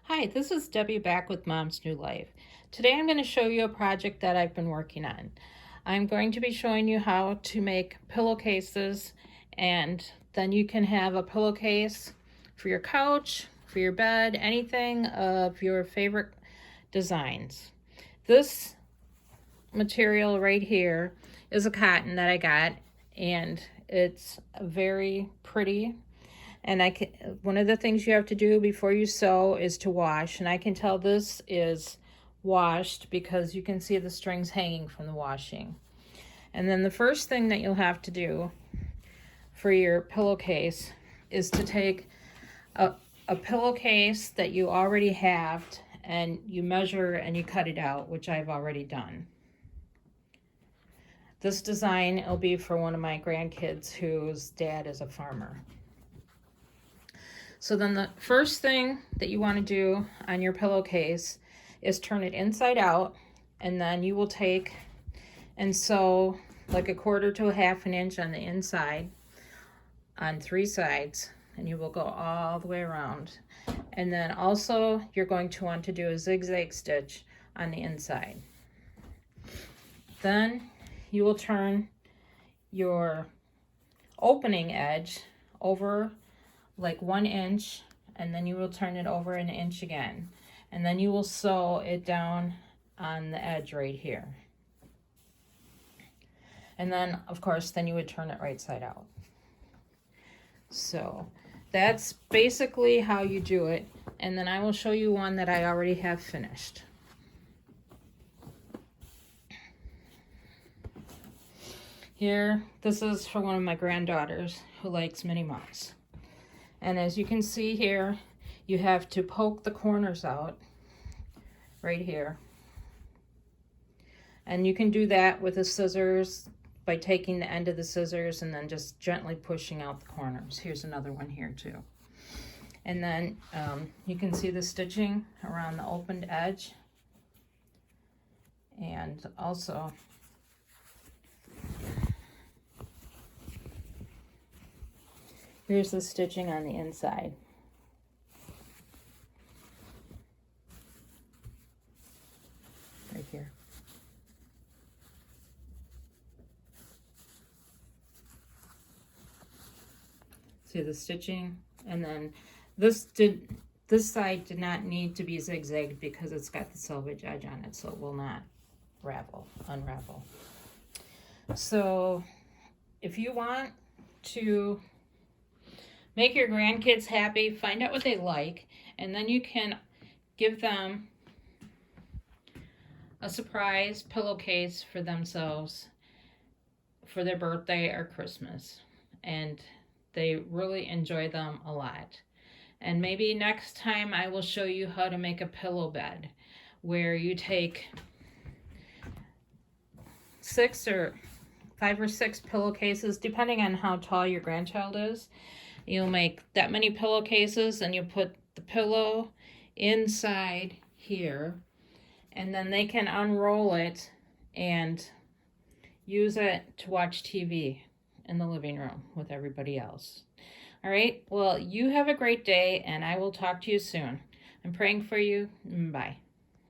Hi, this is Debbie back with Mom's New Life. Today I'm going to show you a project that I've been working on. I'm going to be showing you how to make pillowcases, and then you can have a pillowcase for your couch, for your bed, anything of your favorite designs. This material right here is a cotton that I got, and it's very pretty. And one of the things you have to do before you sew is to wash. And I can tell this is washed because you can see the strings hanging from the washing. And then the first thing that you'll have to do for your pillowcase is to take a pillowcase that you already have and you measure and you cut it out, which I've already done. This design will be for one of my grandkids whose dad is a farmer. So then the first thing that you want to do on your pillowcase is turn it inside out, and then you will take and sew like 1/4 to 1/2 inch on the inside on 3 sides, and you will go all the way around. And then also you're going to want to do a zigzag stitch on the inside. Then you will turn your opening edge over like 1 inch, and then you will turn it over 1 inch again, and then you will sew it down on the edge right here. And then of course then you would turn it right side out. So that's basically how you do it, and then I will show you one that I already have finished. Here, this is for one of my granddaughters who likes Minnie Mouse. And as you can see here, you have to poke the corners out right here. And you can do that with the scissors by taking the end of the scissors and then just gently pushing out the corners. Here's another one here too. And then you can see the stitching around the opened edge. And also here's the stitching on the inside. Right here. See the stitching? And then this side did not need to be zigzagged because it's got the selvage edge on it, so it will not unravel. So if you want to make your grandkids happy, find out what they like, and then you can give them a surprise pillowcase for themselves for their birthday or Christmas. And they really enjoy them a lot. And maybe next time I will show you how to make a pillow bed, where you take 5 or 6 pillowcases, depending on how tall your grandchild is. You'll make that many pillowcases, and you put the pillow inside here, and then they can unroll it and use it to watch TV in the living room with everybody else. All right, well, you have a great day, and I will talk to you soon. I'm praying for you. Bye.